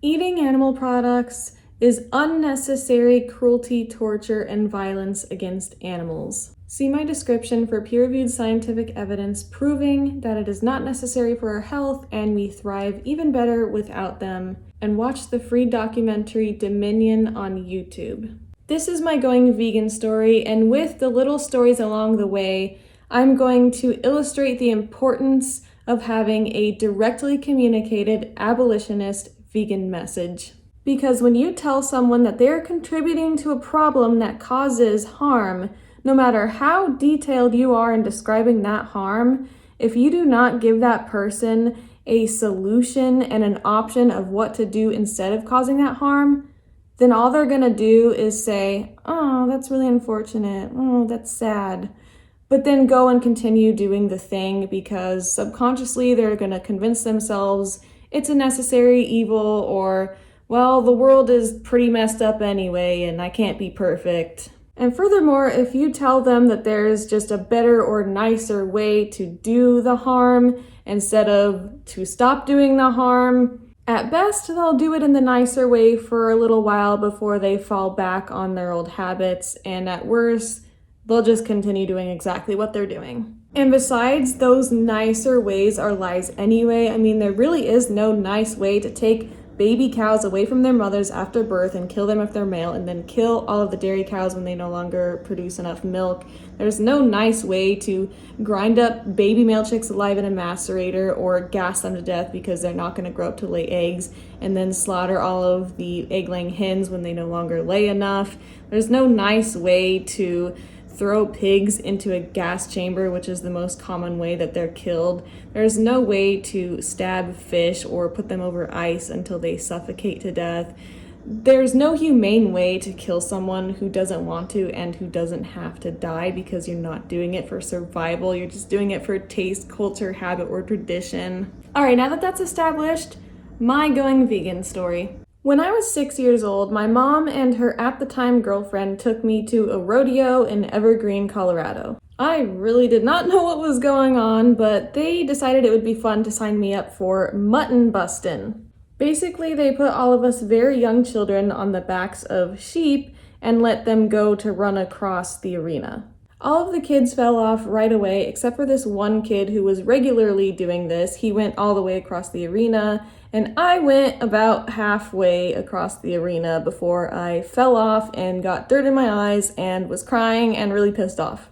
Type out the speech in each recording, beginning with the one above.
Eating animal products is unnecessary cruelty, torture, and violence against animals. See my description for peer-reviewed scientific evidence proving that it is not necessary for our health and we thrive even better without them. And watch the free documentary Dominion on YouTube. This is my going vegan story, and with the little stories along the way, I'm going to illustrate the importance of having a directly communicated abolitionist vegan message. Because when you tell someone that they're contributing to a problem that causes harm, no matter how detailed you are in describing that harm, if you do not give that person a solution and an option of what to do instead of causing that harm, then all they're gonna do is say, oh, that's really unfortunate, oh, that's sad. But then go and continue doing the thing because subconsciously they're gonna convince themselves it's a necessary evil, or, well, the world is pretty messed up anyway and I can't be perfect. And furthermore, if you tell them that there's just a better or nicer way to do the harm instead of to stop doing the harm, at best they'll do it in the nicer way for a little while before they fall back on their old habits, and at worst, they'll just continue doing exactly what they're doing. And besides, those nicer ways are lies anyway. I mean, there really is no nice way to take baby cows away from their mothers after birth and kill them if they're male, and then kill all of the dairy cows when they no longer produce enough milk. There's no nice way to grind up baby male chicks alive in a macerator or gas them to death because they're not going to grow up to lay eggs, and then slaughter all of the egg-laying hens when they no longer lay enough. There's no nice way to throw pigs into a gas chamber, which is the most common way that they're killed. There's no way to stab fish or put them over ice until they suffocate to death. There's no humane way to kill someone who doesn't want to and who doesn't have to die, because you're not doing it for survival. You're just doing it for taste, culture, habit, or tradition. All right, now that that's established, my going vegan story. When I was 6 years old, my mom and her at-the-time girlfriend took me to a rodeo in Evergreen, Colorado. I really did not know what was going on, but they decided it would be fun to sign me up for mutton bustin'. Basically, they put all of us very young children on the backs of sheep and let them go to run across the arena. All of the kids fell off right away, except for this one kid who was regularly doing this. He went all the way across the arena, and I went about halfway across the arena before I fell off and got dirt in my eyes and was crying and really pissed off.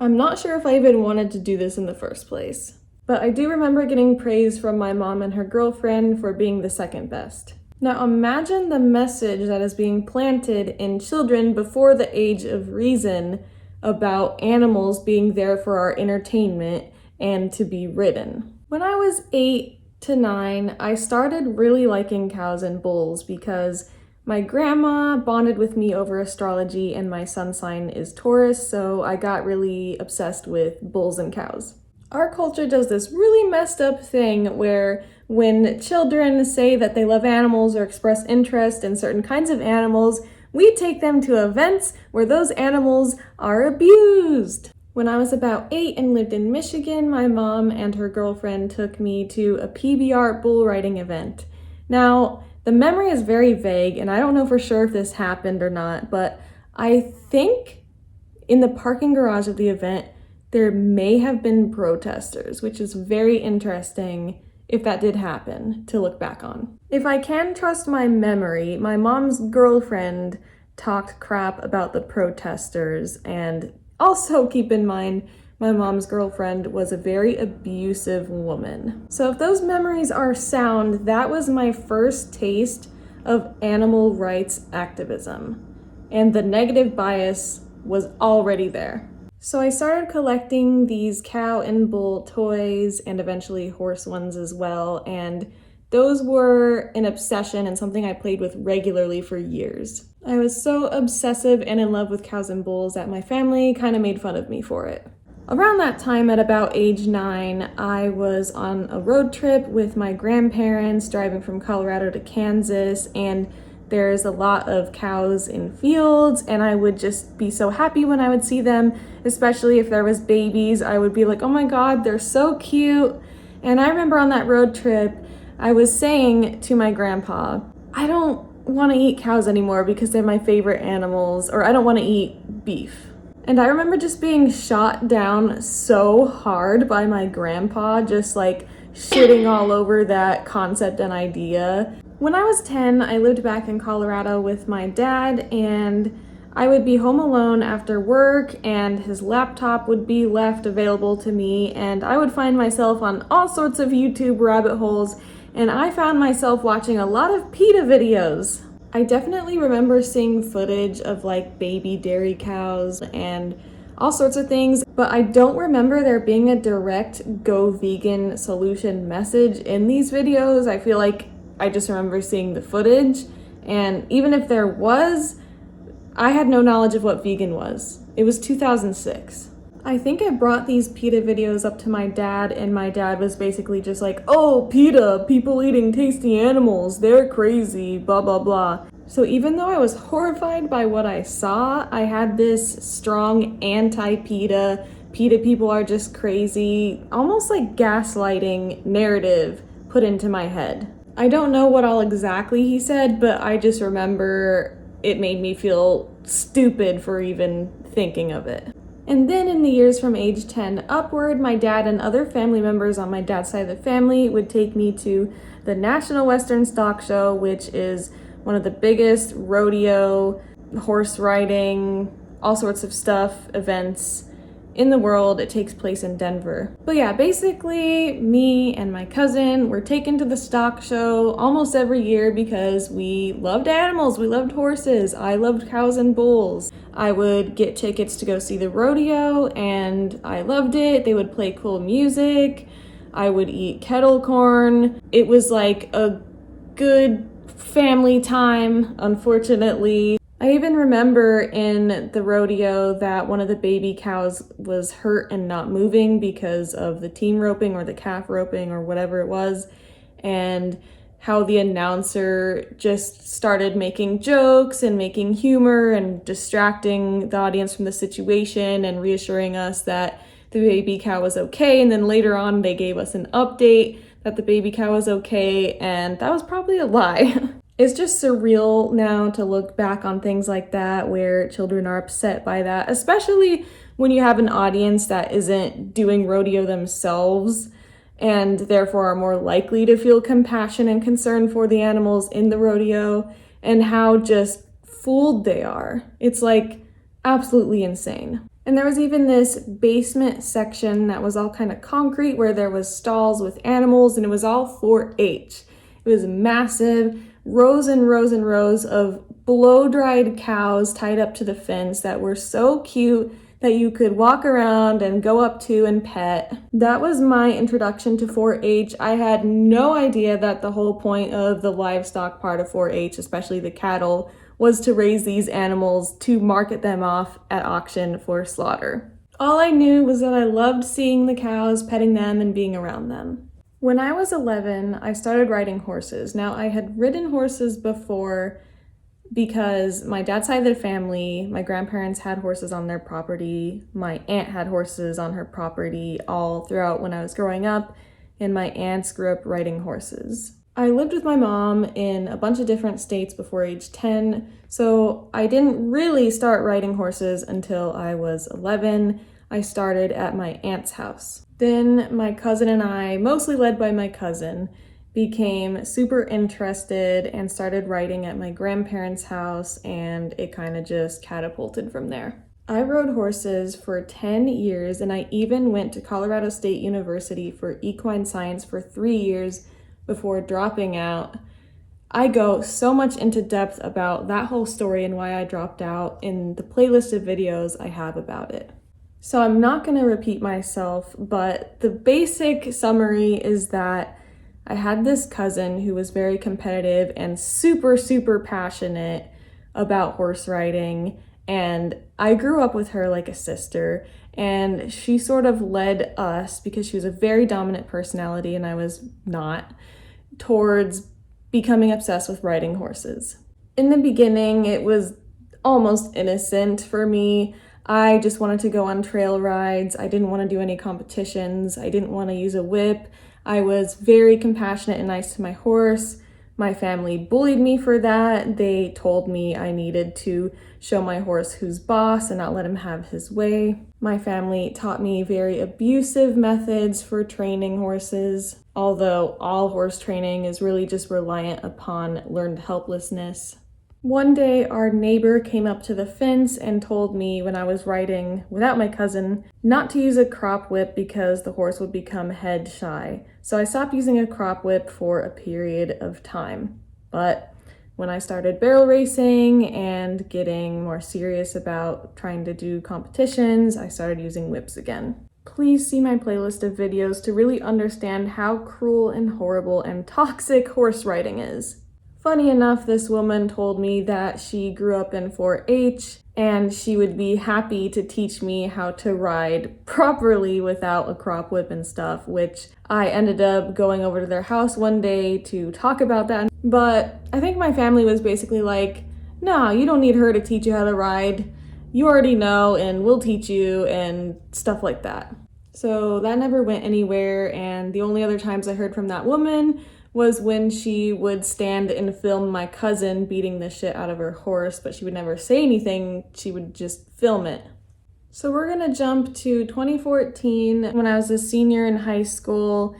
I'm not sure if I even wanted to do this in the first place, but I do remember getting praise from my mom and her girlfriend for being the second best. Now imagine the message that is being planted in children before the age of reason about animals being there for our entertainment and to be ridden. When I was 8 to 9, I started really liking cows and bulls because my grandma bonded with me over astrology and my sun sign is Taurus, so I got really obsessed with bulls and cows. Our culture does this really messed up thing where when children say that they love animals or express interest in certain kinds of animals, we take them to events where those animals are abused. When I was about 8 and lived in Michigan, my mom and her girlfriend took me to a PBR bull riding event. Now, the memory is very vague, and I don't know for sure if this happened or not, but I think in the parking garage of the event, there may have been protesters, which is very interesting if that did happen to look back on. If I can trust my memory, my mom's girlfriend talked crap about the protesters, and also keep in mind, my mom's girlfriend was a very abusive woman. So if those memories are sound, that was my first taste of animal rights activism, and the negative bias was already there. So I started collecting these cow and bull toys and eventually horse ones as well, and those were an obsession and something I played with regularly for years. I was so obsessive and in love with cows and bulls that my family kind of made fun of me for it. Around that time, at about age 9, I was on a road trip with my grandparents driving from Colorado to Kansas, and there's a lot of cows in fields, and I would just be so happy when I would see them, especially if there was babies. I would be like, oh my God, they're so cute. And I remember on that road trip, I was saying to my grandpa, I don't want to eat cows anymore because they're my favorite animals, or I don't want to eat beef. And I remember just being shot down so hard by my grandpa, just like shitting all over that concept and idea. When I was 10, I lived back in Colorado with my dad, and I would be home alone after work, and his laptop would be left available to me, and I would find myself on all sorts of YouTube rabbit holes, and I found myself watching a lot of PETA videos. I definitely remember seeing footage of like baby dairy cows and all sorts of things, but I don't remember there being a direct go vegan solution message in these videos. I feel like I just remember seeing the footage, and even if there was, I had no knowledge of what vegan was. It was 2006. I think I brought these PETA videos up to my dad, and my dad was basically just like, oh, PETA, people eating tasty animals, they're crazy, blah, blah, blah. So even though I was horrified by what I saw, I had this strong anti-PETA, PETA people are just crazy, almost like gaslighting narrative put into my head. I don't know what all exactly he said, but I just remember it made me feel stupid for even thinking of it. And then in the years from age 10 upward, my dad and other family members on my dad's side of the family would take me to the National Western Stock Show, which is one of the biggest rodeo, horse riding, all sorts of stuff, events in the world. It takes place in Denver. But yeah, basically me and my cousin were taken to the stock show almost every year because we loved animals, we loved horses, I loved cows and bulls. I would get tickets to go see the rodeo and I loved it. They would play cool music. I would eat kettle corn. It was like a good family time, unfortunately. I even remember in the rodeo that one of the baby cows was hurt and not moving because of the team roping or the calf roping or whatever it was, and how the announcer just started making jokes and making humor and distracting the audience from the situation and reassuring us that the baby cow was okay. And then later on they gave us an update that the baby cow was okay, and that was probably a lie. It's just surreal now to look back on things like that where children are upset by that, especially when you have an audience that isn't doing rodeo themselves and therefore are more likely to feel compassion and concern for the animals in the rodeo, and how just fooled they are. It's like absolutely insane. And there was even this basement section that was all kind of concrete where there was stalls with animals, and it was all 4-H. It was massive. Rows and rows and rows of blow-dried cows tied up to the fence that were so cute that you could walk around and go up to and pet. That was my introduction to 4-H. I had no idea that the whole point of the livestock part of 4-H, especially the cattle, was to raise these animals to market them off at auction for slaughter. All I knew was that I loved seeing the cows, petting them, and being around them. When I was 11, I started riding horses. Now, I had ridden horses before because my dad's side of the family, my grandparents had horses on their property, my aunt had horses on her property all throughout when I was growing up, and my aunts grew up riding horses. I lived with my mom in a bunch of different states before age 10, so I didn't really start riding horses until I was 11. I started at my aunt's house. Then my cousin and I, mostly led by my cousin, became super interested and started riding at my grandparents' house, and it kind of just catapulted from there. I rode horses for 10 years, and I even went to Colorado State University for equine science for 3 years before dropping out. I go so much into depth about that whole story and why I dropped out in the playlist of videos I have about it. So I'm not going to repeat myself, but the basic summary is that I had this cousin who was very competitive and super, super passionate about horse riding, and I grew up with her like a sister, and she sort of led us, because she was a very dominant personality and I was not, towards becoming obsessed with riding horses. In the beginning, it was almost innocent for me. I just wanted to go on trail rides. I didn't want to do any competitions. I didn't want to use a whip. I was very compassionate and nice to my horse, My family bullied me for that. They told me I needed to show my horse who's boss and not let him have his way. My family taught me very abusive methods for training horses, although all horse training is really just reliant upon learned helplessness. One day, our neighbor came up to the fence and told me when I was riding without my cousin not to use a crop whip because the horse would become head shy. So I stopped using a crop whip for a period of time. But when I started barrel racing and getting more serious about trying to do competitions, I started using whips again. Please see my playlist of videos to really understand how cruel and horrible and toxic horse riding is. Funny enough, this woman told me that she grew up in 4-H and she would be happy to teach me how to ride properly without a crop whip and stuff, which I ended up going over to their house one day to talk about that. But I think my family was basically like, no, you don't need her to teach you how to ride. You already know and we'll teach you and stuff like that. So that never went anywhere, and the only other times I heard from that woman was when she would stand and film my cousin beating the shit out of her horse, but she would never say anything, she would just film it. So we're gonna jump to 2014. When I was a senior in high school,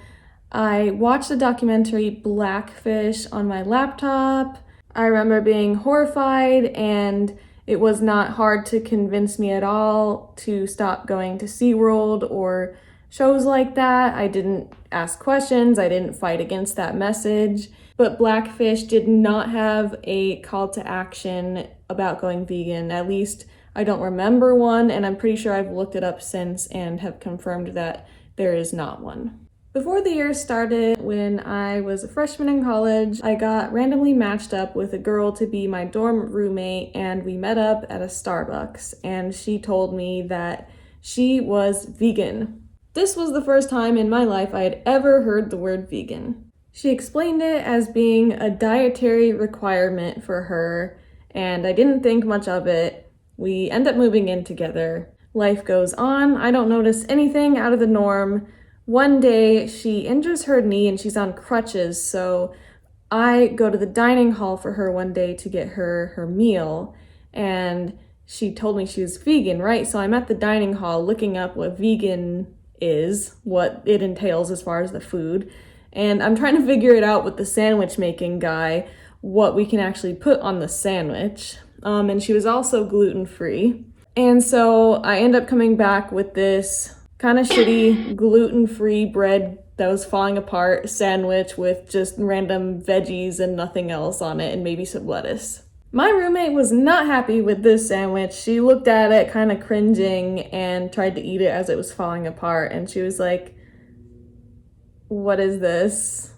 I watched the documentary Blackfish on my laptop. I remember being horrified, and it was not hard to convince me at all to stop going to SeaWorld or shows like that. I didn't ask questions, I didn't fight against that message. But Blackfish did not have a call to action about going vegan. At least I don't remember one, and I'm pretty sure I've looked it up since and have confirmed that there is not one. Before the year started, when I was a freshman in college, I got randomly matched up with a girl to be my dorm roommate, and we met up at a Starbucks, and she told me that she was vegan. This was the first time in my life I had ever heard the word vegan. She explained it as being a dietary requirement for her, and I didn't think much of it. We end up moving in together. Life goes on. I don't notice anything out of the norm. One day, she injures her knee and she's on crutches, so I go to the dining hall for her one day to get her meal, and she told me she was vegan, right? So I'm at the dining hall looking up what vegan is, what it entails as far as the food, and I'm trying to figure it out with the sandwich making guy, what we can actually put on the sandwich. And she was also gluten-free. And so I end up coming back with this kind of shitty gluten-free bread that was falling apart sandwich with just random veggies and nothing else on it and maybe some lettuce. My roommate was not happy with this sandwich. She looked at it kind of cringing and tried to eat it as it was falling apart, and she was like, "What is this?"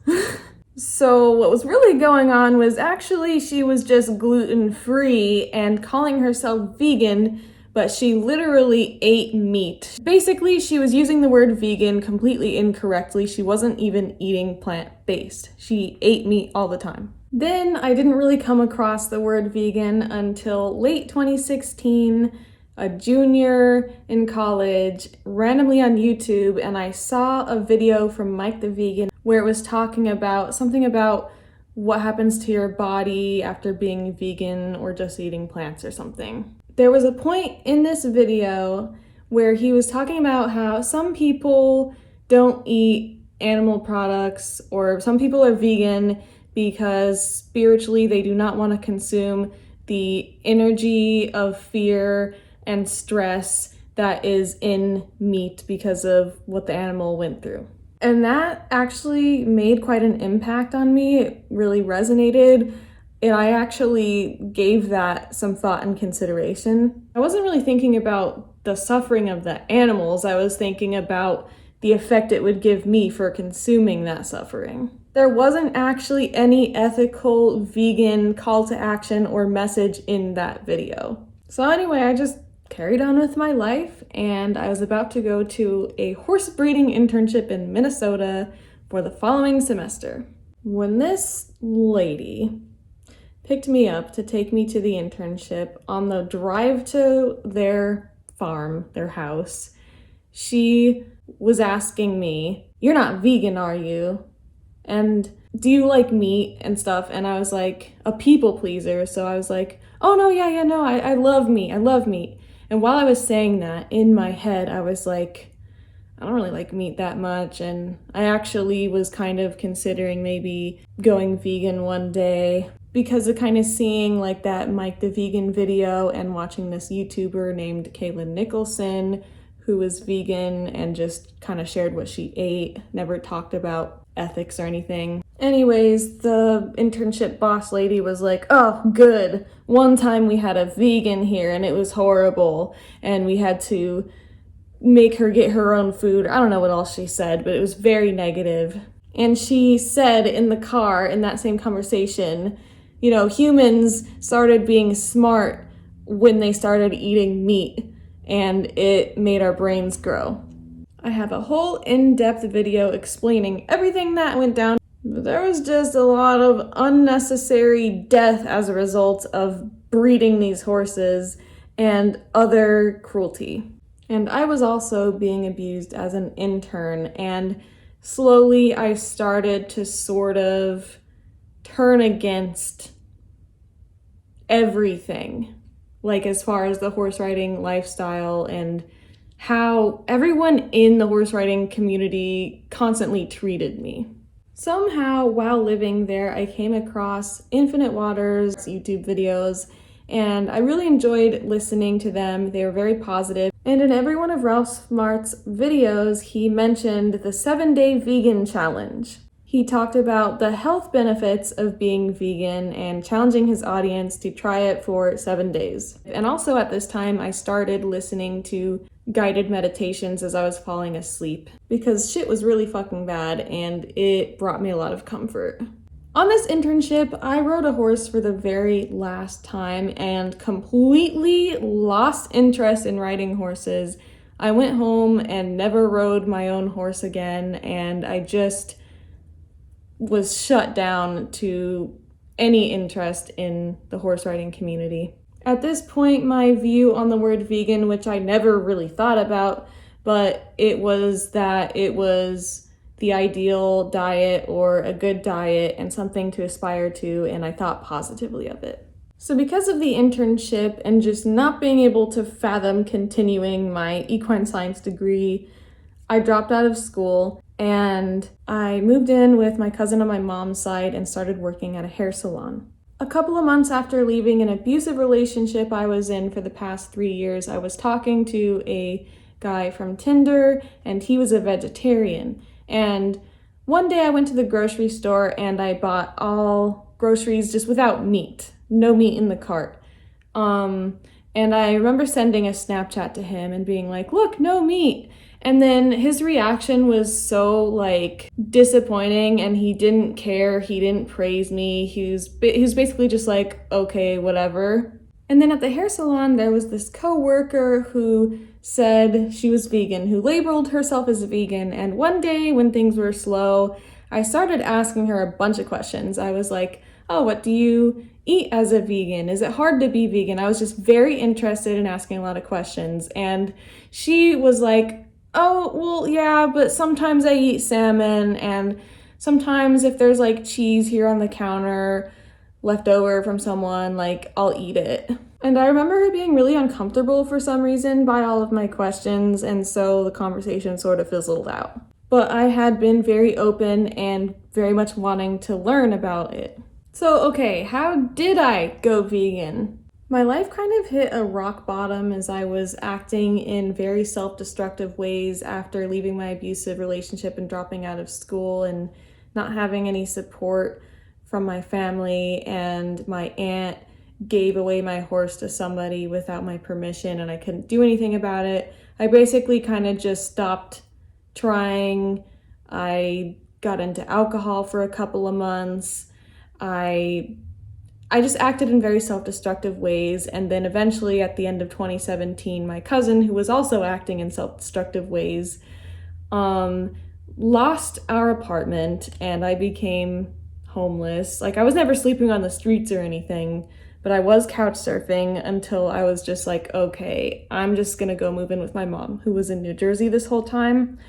So what was really going on was actually she was just gluten-free and calling herself vegan, but she literally ate meat. Basically, she was using the word vegan completely incorrectly. She wasn't even eating plant-based. She ate meat all the time. Then I didn't really come across the word vegan until late 2016, a junior in college, randomly on YouTube, and I saw a video from Mike the Vegan where it was talking about something about what happens to your body after being vegan or just eating plants or something. There was a point in this video where he was talking about how some people don't eat animal products, or some people are vegan because spiritually they do not want to consume the energy of fear and stress that is in meat because of what the animal went through. And that actually made quite an impact on me. It really resonated. And I actually gave that some thought and consideration. I wasn't really thinking about the suffering of the animals. I was thinking about the effect it would give me for consuming that suffering. There wasn't actually any ethical vegan call to action or message in that video. So anyway, I just carried on with my life, and I was about to go to a horse breeding internship in Minnesota for the following semester. When this lady picked me up to take me to the internship on the drive to their farm, their house, she was asking me, "You're not vegan, are you?" And do you like meat and stuff? And I was like, a people pleaser. So I was like, oh no, yeah, no, I love meat. I love meat. And while I was saying that, in my head, I was like, I don't really like meat that much. And I actually was kind of considering maybe going vegan one day because of kind of seeing like that Mike the Vegan video and watching this YouTuber named Kaylin Nicholson, who was vegan and just kind of shared what she ate, never talked about ethics or anything. Anyways, the internship boss lady was like, oh, good. One time we had a vegan here and it was horrible and we had to make her get her own food. I don't know what else she said, but it was very negative. And she said in the car in that same conversation, you know, humans started being smart when they started eating meat and it made our brains grow. I have a whole in-depth video explaining everything that went down. There was just a lot of unnecessary death as a result of breeding these horses and other cruelty. And I was also being abused as an intern, and slowly I started to sort of turn against everything, like as far as the horse riding lifestyle and how everyone in the horse riding community constantly treated me. Somehow, while living there, I came across Infinite Waters YouTube videos, and I really enjoyed listening to them. They were very positive. And in every one of Ralph Smart's videos, he mentioned the 7-day vegan challenge. He talked about the health benefits of being vegan and challenging his audience to try it for 7 days. And also at this time, I started listening to guided meditations as I was falling asleep because shit was really fucking bad and it brought me a lot of comfort. On this internship, I rode a horse for the very last time and completely lost interest in riding horses. I went home and never rode my own horse again, and I just was shut down to any interest in the horse riding community. At this point, my view on the word vegan, which I never really thought about, but it was that it was the ideal diet or a good diet and something to aspire to, and I thought positively of it. So because of the internship and just not being able to fathom continuing my equine science degree, I dropped out of school and I moved in with my cousin on my mom's side and started working at a hair salon. A couple of months after leaving an abusive relationship I was in for the past 3 years, I was talking to a guy from Tinder, and he was a vegetarian. And one day I went to the grocery store and I bought all groceries just without meat, no meat in the cart. And I remember sending a Snapchat to him and being like, look, no meat. And then his reaction was so like disappointing, and he didn't care. He didn't praise me. He was basically just like, okay, whatever. And then at the hair salon, there was this coworker who said she was vegan, who labeled herself as a vegan. And one day when things were slow, I started asking her a bunch of questions. I was like, oh, what do you eat as a vegan? Is it hard to be vegan? I was just very interested in asking a lot of questions. And she was like, oh, well, yeah, but sometimes I eat salmon, and sometimes if there's like cheese here on the counter left over from someone, like I'll eat it. And I remember her being really uncomfortable for some reason by all of my questions, and so the conversation sort of fizzled out. But I had been very open and very much wanting to learn about it. So, okay, how did I go vegan? My life kind of hit a rock bottom as I was acting in very self-destructive ways after leaving my abusive relationship and dropping out of school and not having any support from my family, and my aunt gave away my horse to somebody without my permission and I couldn't do anything about it. I basically kind of just stopped trying. I got into alcohol for a couple of months. I just acted in very self-destructive ways, and then eventually at the end of 2017, my cousin, who was also acting in self-destructive ways, lost our apartment and I became homeless. Like, I was never sleeping on the streets or anything, but I was couch surfing until I was just like, okay, I'm just gonna go move in with my mom, who was in New Jersey this whole time.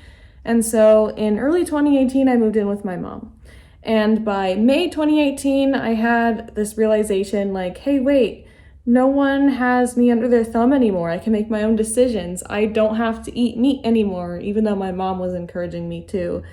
And so in early 2018, I moved in with my mom. And by May 2018, I had this realization like, hey, wait, no one has me under their thumb anymore. I can make my own decisions. I don't have to eat meat anymore, even though my mom was encouraging me to.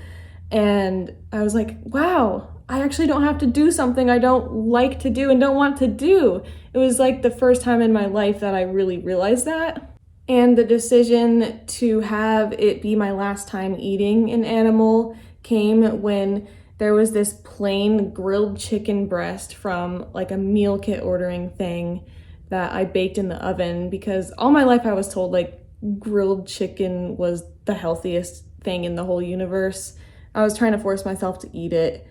And I was like, wow, I actually don't have to do something I don't like to do and don't want to do. It was like the first time in my life that I really realized that. And the decision to have it be my last time eating an animal came when there was this plain grilled chicken breast from like a meal kit ordering thing that I baked in the oven, because all my life I was told like grilled chicken was the healthiest thing in the whole universe. I was trying to force myself to eat it,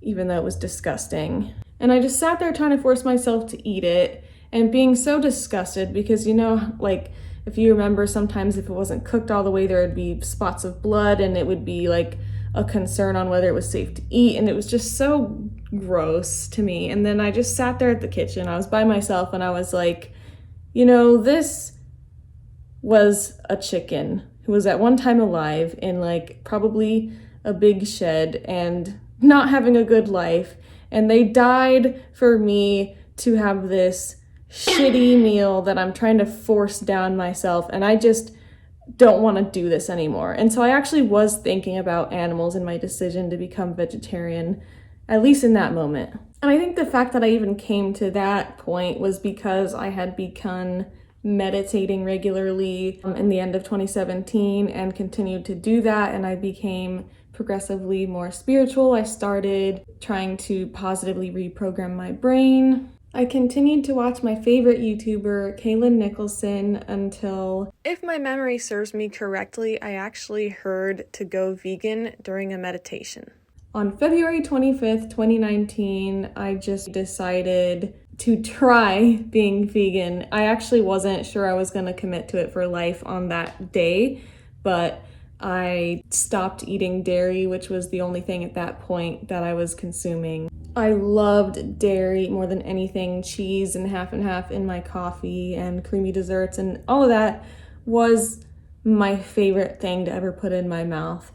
even though it was disgusting. And I just sat there trying to force myself to eat it and being so disgusted because, you know, like if you remember, sometimes if it wasn't cooked all the way, there would be spots of blood and it would be like a concern on whether it was safe to eat. And it was just so gross to me. And then I just sat there at the kitchen. I was by myself and I was like, you know, this was a chicken who was at one time alive in like probably a big shed and not having a good life. And they died for me to have this shitty meal that I'm trying to force down myself. And I just don't want to do this anymore. And so I actually was thinking about animals in my decision to become vegetarian, at least in that moment. And I think the fact that I even came to that point was because I had begun meditating regularly in the end of 2017 and continued to do that. And I became progressively more spiritual. I started trying to positively reprogram my brain. I continued to watch my favorite YouTuber, Kaylin Nicholson, until, if my memory serves me correctly, I actually heard to go vegan during a meditation. On February 25th, 2019, I just decided to try being vegan. I actually wasn't sure I was going to commit to it for life on that day, but I stopped eating dairy, which was the only thing at that point that I was consuming. I loved dairy more than anything, cheese and half in my coffee and creamy desserts, and all of that was my favorite thing to ever put in my mouth.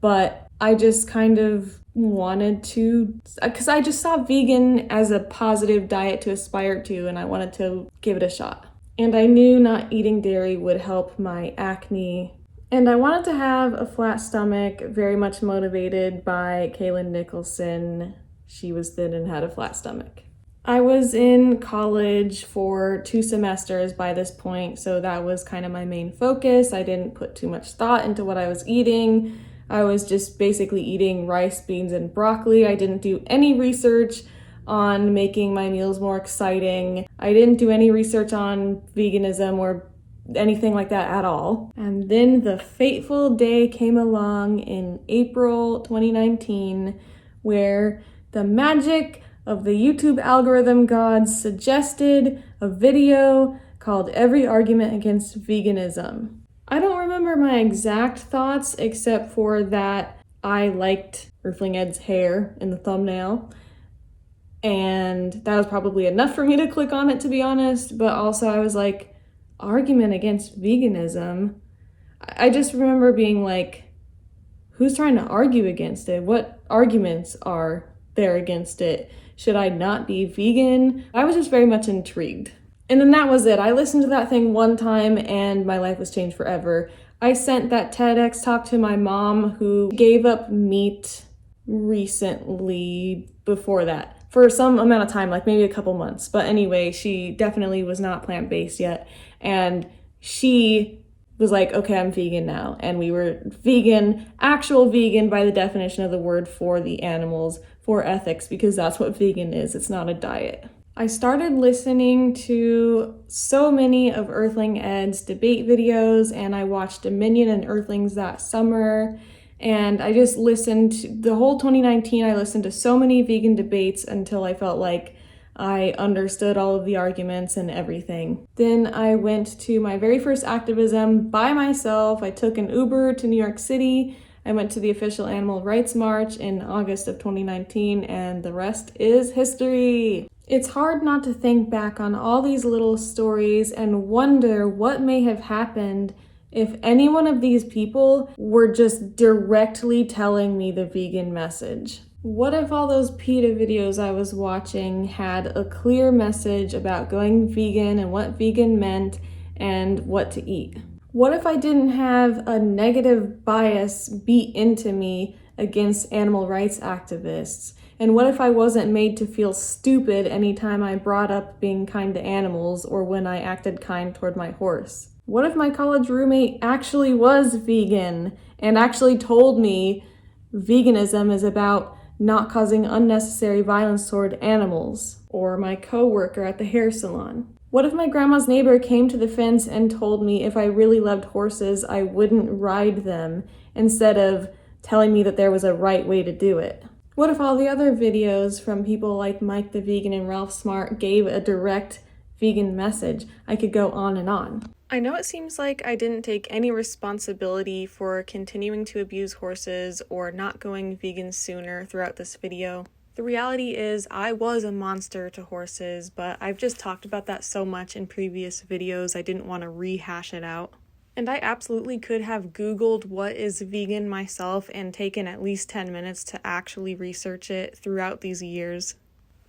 But I just kind of wanted to, because I just saw vegan as a positive diet to aspire to, and I wanted to give it a shot. And I knew not eating dairy would help my acne. And I wanted to have a flat stomach, very much motivated by Kaylin Nicholson. She was thin and had a flat stomach. I was in college for 2 semesters by this point, so that was kind of my main focus. I didn't put too much thought into what I was eating. I was just basically eating rice, beans, and broccoli. I didn't do any research on making my meals more exciting. I didn't do any research on veganism or anything like that at all. And then the fateful day came along in April 2019 where the magic of the YouTube algorithm gods suggested a video called Every Argument Against Veganism. I don't remember my exact thoughts except for that I liked Earthling Ed's hair in the thumbnail. And that was probably enough for me to click on it, to be honest. But also I was like, argument against veganism? I just remember being like, who's trying to argue against it? What arguments are there against it? Should I not be vegan? I was just very much intrigued. And then that was it. I listened to that thing one time and my life was changed forever. I sent that TEDx talk to my mom, who gave up meat recently before that for some amount of time, like maybe a couple months. But anyway, she definitely was not plant-based yet. And she was like, okay, I'm vegan now. And we were vegan, actual vegan by the definition of the word, for the animals, for ethics, because that's what vegan is. It's not a diet. I started listening to so many of Earthling Ed's debate videos, and I watched Dominion and Earthlings that summer. And I just listened to the whole 2019. I listened to so many vegan debates until I felt like I understood all of the arguments and everything. Then I went to my very first activism by myself. I took an Uber to New York City. I went to the official Animal Rights March in August of 2019, and the rest is history. It's hard not to think back on all these little stories and wonder what may have happened if any one of these people were just directly telling me the vegan message. What if all those PETA videos I was watching had a clear message about going vegan and what vegan meant and what to eat? What if I didn't have a negative bias beat into me against animal rights activists? And what if I wasn't made to feel stupid anytime I brought up being kind to animals or when I acted kind toward my horse? What if my college roommate actually was vegan and actually told me veganism is about not causing unnecessary violence toward animals? Or my coworker at the hair salon? What if my grandma's neighbor came to the fence and told me if I really loved horses, I wouldn't ride them, instead of telling me that there was a right way to do it? What if all the other videos from people like Mike the Vegan and Ralph Smart gave a direct vegan message? I could go on and on. I know it seems like I didn't take any responsibility for continuing to abuse horses or not going vegan sooner throughout this video. The reality is I was a monster to horses, but I've just talked about that so much in previous videos I didn't want to rehash it out. And I absolutely could have Googled what is vegan myself and taken at least 10 minutes to actually research it throughout these years.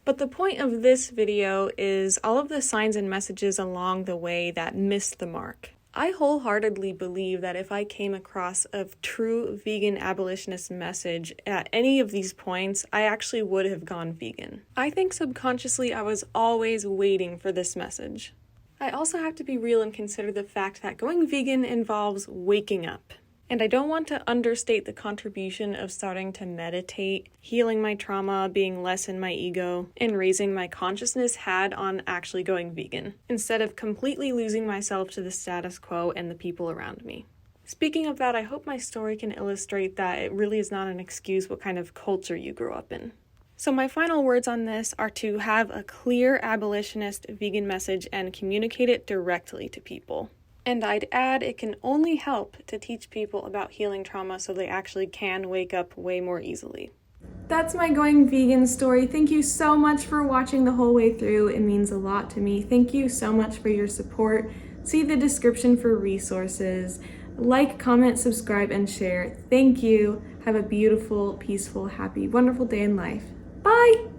But the point of this video is all of the signs and messages along the way that missed the mark. I wholeheartedly believe that if I came across a true vegan abolitionist message at any of these points, I actually would have gone vegan. I think subconsciously I was always waiting for this message. I also have to be real and consider the fact that going vegan involves waking up. And I don't want to understate the contribution of starting to meditate, healing my trauma, being less in my ego, and raising my consciousness had on actually going vegan, instead of completely losing myself to the status quo and the people around me. Speaking of that, I hope my story can illustrate that it really is not an excuse what kind of culture you grew up in. So my final words on this are to have a clear abolitionist vegan message and communicate it directly to people. And I'd add it can only help to teach people about healing trauma so they actually can wake up way more easily. That's my going vegan story. Thank you so much for watching the whole way through. It means a lot to me. Thank you so much for your support. See the description for resources. Like, comment, subscribe, and share. Thank you. Have a beautiful, peaceful, happy, wonderful day in life. Bye!